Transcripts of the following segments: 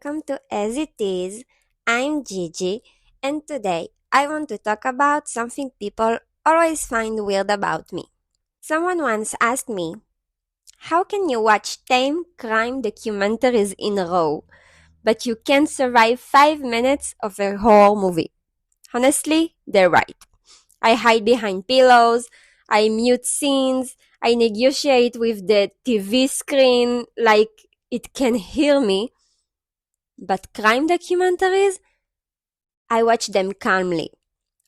welcome to As It Is. I'm Gigi, and today I want to talk about something people always find weird about me. Someone once asked me, how can you watch 10 crime documentaries in a row, but you can't survive 5 minutes of a horror movie? Honestly, they're right. I hide behind pillows, I mute scenes, I negotiate with the TV screen like it can hear me. But crime documentaries, I watch them calmly,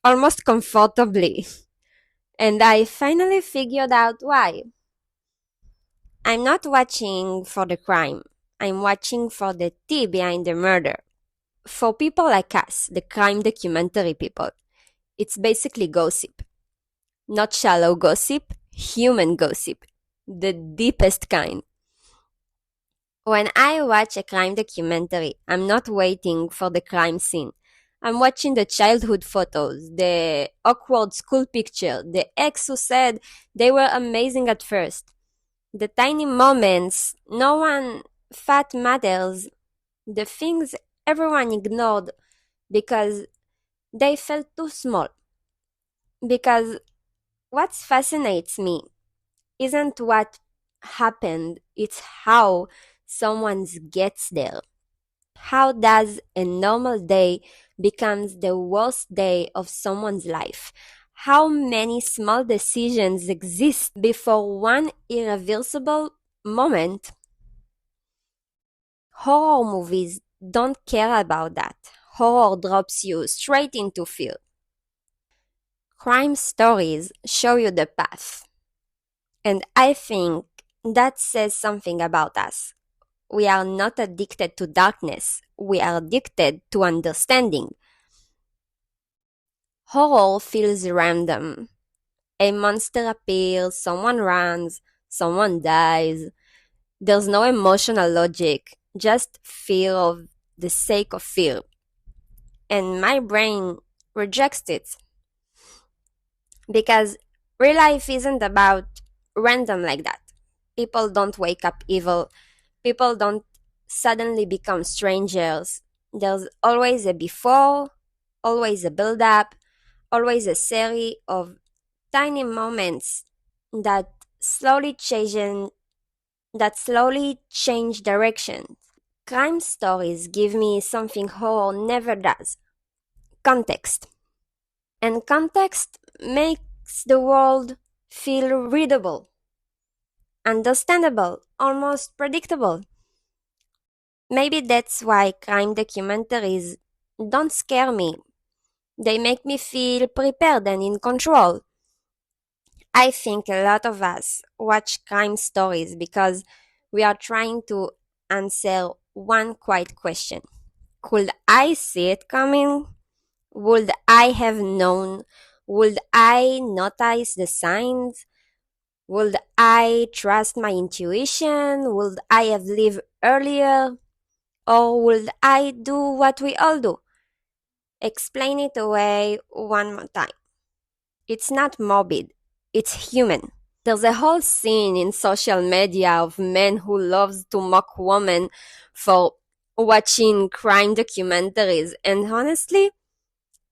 almost comfortably. And I finally figured out why. I'm not watching for the crime. I'm watching for the tea behind the murder. For people like us, the crime documentary people, it's basically gossip. Not shallow gossip, human gossip. The deepest kind. When I watch a crime documentary, I'm not waiting for the crime scene. I'm watching the childhood photos, the awkward school picture, the ex who said they were amazing at first, the tiny moments no one thought matters, the things everyone ignored because they felt too small. Because what fascinates me isn't what happened, it's how someone gets there. How does a normal day becomes the worst day of someone's life? How many small decisions exist before one irreversible moment? Horror movies don't care about that. Horror drops you straight into fear. Crime stories show you the path. And I think that says something about us. We are not addicted to darkness. We are addicted to understanding. Horror feels random. A monster appears, someone runs, someone dies. There's no emotional logic, just fear of the sake of fear. And my brain rejects it because real life isn't about random like that. People don't wake up evil. People don't suddenly become strangers. There's always a before, always a build up, always a series of tiny moments that slowly change direction. Crime stories give me something horror never does: context. And context makes the world feel readable, understandable, almost predictable. Maybe that's why crime documentaries don't scare me. They make me feel prepared and in control. I think a lot of us watch crime stories because we are trying to answer one quiet question. Could I see it coming? Would I have known? Would I notice the signs? Would I trust my intuition? Would I have lived earlier? Or would I do what we all do? Explain it away one more time. It's not morbid, it's human. There's a whole scene in social media of men who loves to mock women for watching crime documentaries, and honestly,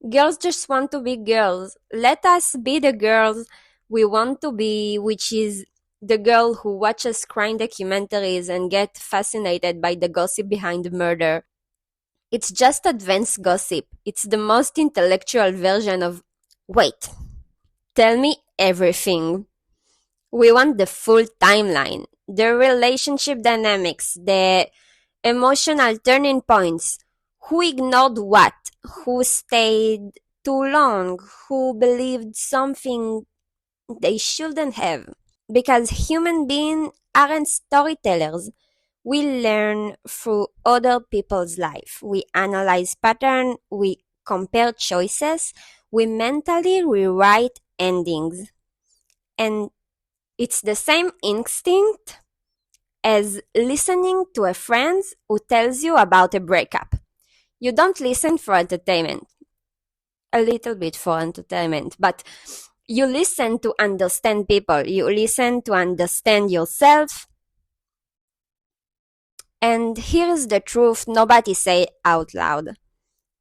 girls just want to be girls. Let us be the girls we want to be, which is the girl who watches crime documentaries and get fascinated by the gossip behind the murder. It's just advanced gossip. It's the most intellectual version of, wait, tell me everything. We want the full timeline, the relationship dynamics, the emotional turning points. Who ignored what? Who stayed too long? Who believed something they shouldn't have? Because human beings aren't storytellers. We learn through other people's life. We analyze pattern, we compare choices, we mentally rewrite endings. And it's the same instinct as listening to a friend who tells you about a breakup. You don't listen for entertainment. A little bit for entertainment, but you listen to understand people. You listen to understand yourself. And here's the truth nobody say out loud.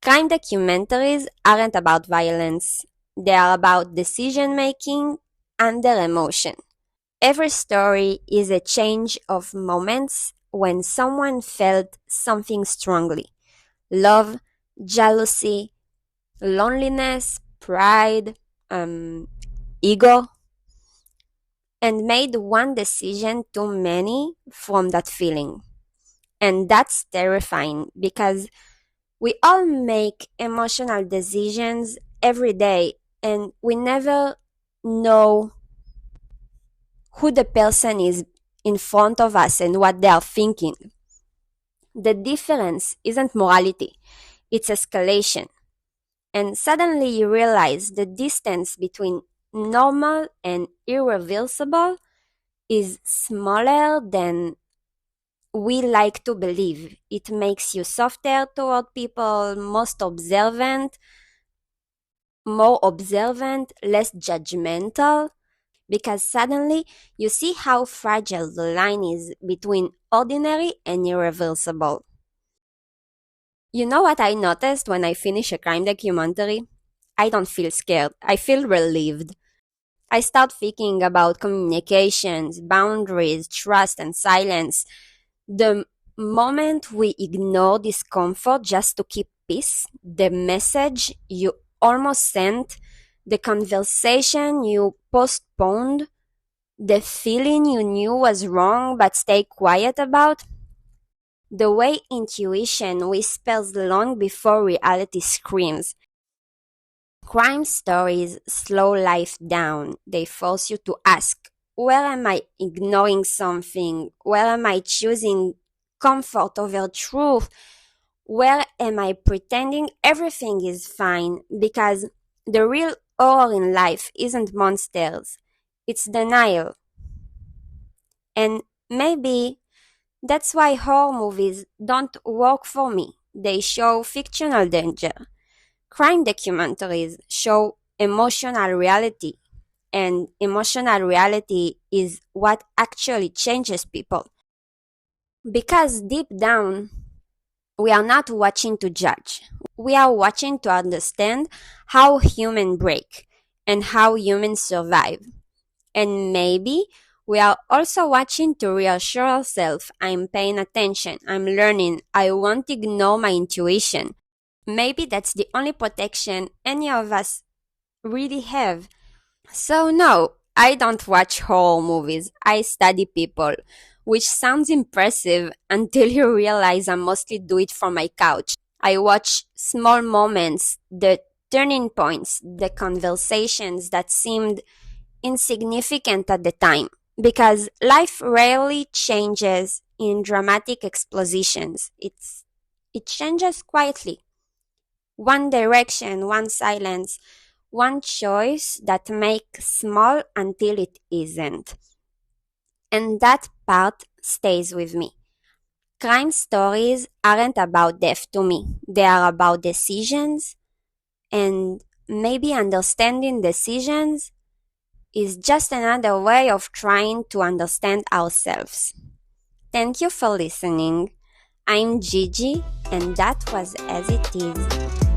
Crime documentaries aren't about violence. They are about decision making under emotion. Every story is a change of moments when someone felt something strongly. Love, jealousy, loneliness, pride, ego, and made one decision too many from that feeling. And that's terrifying because we all make emotional decisions every day and we never know who the person is in front of us and what they are thinking. The difference isn't morality, it's escalation. And suddenly you realize the distance between normal and irreversible is smaller than we like to believe. It makes you softer toward people, more observant, less judgmental, because suddenly you see how fragile the line is between ordinary and irreversible. You know what I noticed when I finish a crime documentary? I don't feel scared, I feel relieved. I start thinking about communications, boundaries, trust, and silence. The moment we ignore discomfort just to keep peace, the message you almost sent, the conversation you postponed, the feeling you knew was wrong but stay quiet about, the way intuition whispers long before reality screams. Crime stories slow life down. They force you to ask, where am I ignoring something? Where am I choosing comfort over truth? Where am I pretending everything is fine? Because the real horror in life isn't monsters, it's denial. And maybe that's why horror movies don't work for me. They show fictional danger. Crime documentaries show emotional reality, and emotional reality is what actually changes people. Because deep down, we are not watching to judge. We are watching to understand how humans break and how humans survive. And maybe we are also watching to reassure ourselves I'm paying attention, I'm learning, I won't ignore my intuition. Maybe that's the only protection any of us really have. So, no, I don't watch horror movies, I study people, which sounds impressive until you realize I mostly do it from my couch. I watch small moments, the turning points, the conversations that seemed insignificant at the time, because life rarely changes in dramatic explosions. It changes quietly. One direction, one silence, one choice that makes small until it isn't. And that part stays with me. Crime stories aren't about death to me. They are about decisions, and maybe understanding decisions is just another way of trying to understand ourselves. Thank you for listening. I'm Gigi, and that was As It Is.